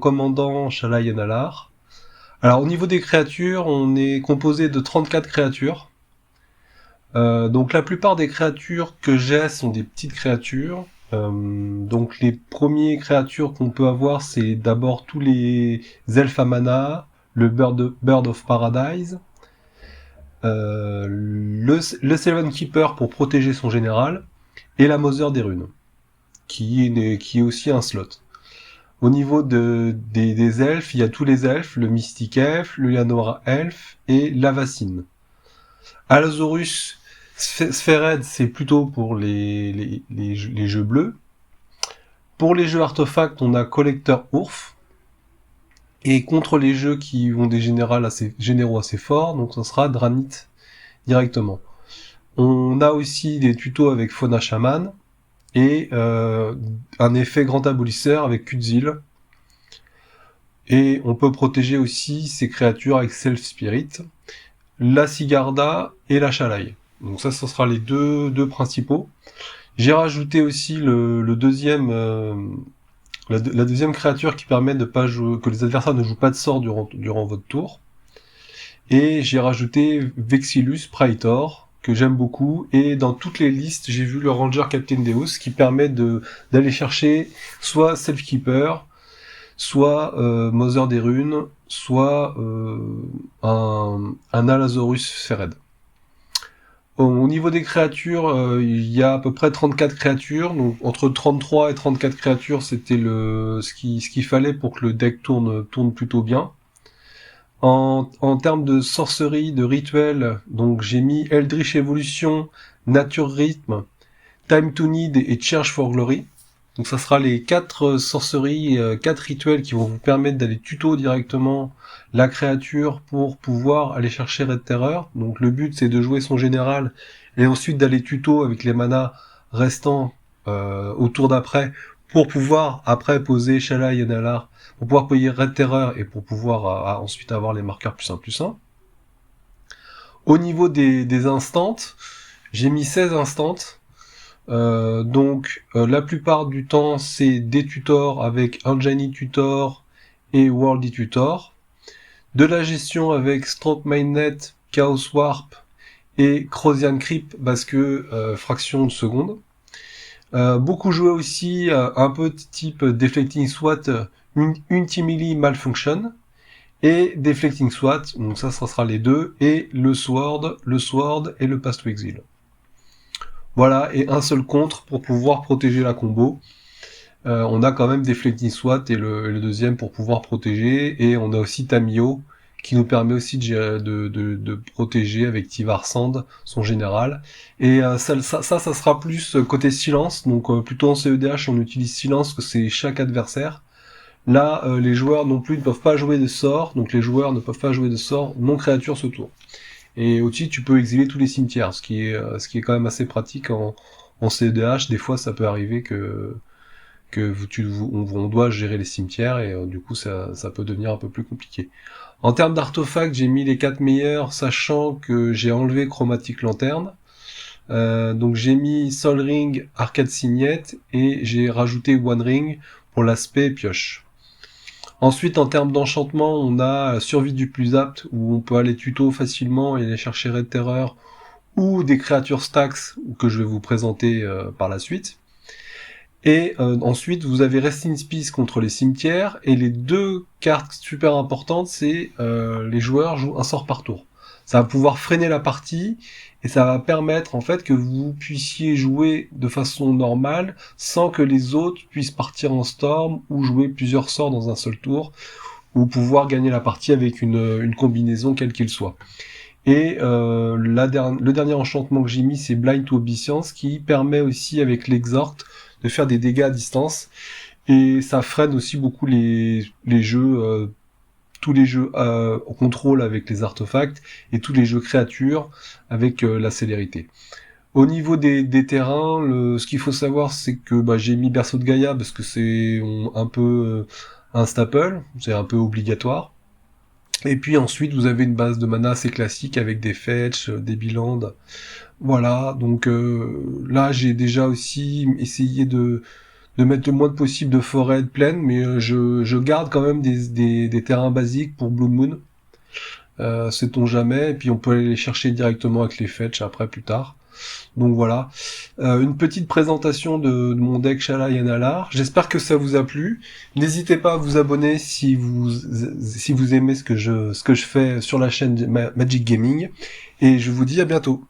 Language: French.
commandant Shala Yanalar. Alors au niveau des créatures, on est composé de 34 créatures. Donc la plupart des créatures que j'ai sont des petites créatures. Donc les premières créatures qu'on peut avoir, c'est d'abord tous les elfes à mana, le Bird of Paradise, le Seven Keeper pour protéger son général, et la Mother des Runes, qui est aussi un slot. Au niveau des elfes, il y a tous les elfes, le Mystic Elf, le Llanowar Elf et l'Avacyn. Allosaurus Sphered, c'est plutôt pour les jeux bleus. Pour les jeux artefacts, on a Collector Urf. Et contre les jeux qui ont des généraux assez forts, donc ça sera Dranith directement. On a aussi des tutos avec Fauna Shaman et un effet grand abolisseur avec Kutzil. Et on peut protéger aussi ces créatures avec Self Spirit, la Sigarda et la Shalai. Donc ça, ce sera les deux principaux. J'ai rajouté aussi le deuxième, la deuxième créature qui permet de pas jouer, que les adversaires ne jouent pas de sort durant votre tour. Et j'ai rajouté Vexillus Praetor, que j'aime beaucoup, et dans toutes les listes, j'ai vu le Ranger Captain Deus, qui permet d'aller chercher soit Self-Keeper, soit Mother des Runes, soit un Allosaurus Sphered. Au niveau des créatures, il y a à peu près 34 créatures, donc entre 33 et 34 créatures, c'était ce qu'il fallait pour que le deck tourne plutôt bien. En termes de sorcerie, de rituel, donc j'ai mis Eldritch Evolution, Nature Rhythm, Time to Need et Charge for Glory. Donc ça sera les 4 sorceries, 4 rituels qui vont vous permettre d'aller tuto directement la créature pour pouvoir aller chercher Red Terror. Donc le but c'est de jouer son général et ensuite d'aller tuto avec les manas restants au tour d'après pour pouvoir après poser Shala Yanalar, pour pouvoir payer Red Terror et pour pouvoir ensuite avoir les marqueurs +1/+1. Au niveau des instants, j'ai mis 16 instants. Donc la plupart du temps c'est des tutors avec Uncanny Tutor et Worldy Tutor, de la gestion avec Stroke Mainnet, Chaos Warp et Crosian Creep parce que fraction de seconde. Beaucoup joué aussi un peu type Deflecting SWAT, Ultimately Malfunction et Deflecting SWAT, donc ça sera les deux, et le Sword et le Path to Exile. Voilà, et un seul contre pour pouvoir protéger la combo. On a quand même Deflecting SWAT et le deuxième pour pouvoir protéger, et on a aussi Tamiyo qui nous permet aussi de protéger avec Tyvar Sand, son général. Et ça sera plus côté silence, donc plutôt en CEDH on utilise silence, que c'est chaque adversaire. Là, les joueurs non plus ne peuvent pas jouer de sorts, donc les joueurs ne peuvent pas jouer de sorts non créatures ce tour. Et aussi, tu peux exiler tous les cimetières, ce qui est quand même assez pratique en CEDH. Des fois, ça peut arriver on doit gérer les cimetières et du coup, ça peut devenir un peu plus compliqué. En termes d'artefacts, j'ai mis les 4 meilleurs, sachant que j'ai enlevé Chromatic Lanterne. Donc j'ai mis Sol Ring, Arcade Signet et j'ai rajouté One Ring pour l'aspect pioche. Ensuite, en termes d'enchantement, on a Survie du plus apte, où on peut aller tuto facilement et aller chercher Red Terror, ou des créatures stacks, que je vais vous présenter par la suite. Et ensuite, vous avez Rest in Peace contre les cimetières, et les deux cartes super importantes, c'est les joueurs jouent un sort par tour. Ça va pouvoir freiner la partie, et ça va permettre en fait que vous puissiez jouer de façon normale, sans que les autres puissent partir en storm, ou jouer plusieurs sorts dans un seul tour, ou pouvoir gagner la partie avec une combinaison quelle qu'il soit. Et le dernier enchantement que j'ai mis, c'est Blind to Obedience, qui permet aussi avec l'exhort de faire des dégâts à distance, et ça freine aussi beaucoup les jeux, tous les jeux au contrôle avec les artefacts, et tous les jeux créatures avec la célérité. Au niveau des terrains, ce qu'il faut savoir, c'est que j'ai mis Berceau de Gaïa, parce que c'est un peu un staple, c'est un peu obligatoire. Et puis ensuite, vous avez une base de mana assez classique avec des fetch, des bilandes. Voilà, donc là, j'ai déjà aussi essayé de de mettre le moins possible de forêt, de plaine, mais je garde quand même des terrains basiques pour Blue Moon. Sait-on jamais, et puis on peut aller les chercher directement avec les fetch après plus tard. Donc voilà, une petite présentation de mon deck Shala Yanalar. J'espère que ça vous a plu. N'hésitez pas à vous abonner si vous aimez ce que je fais sur la chaîne Magic Gaming. Et je vous dis à bientôt.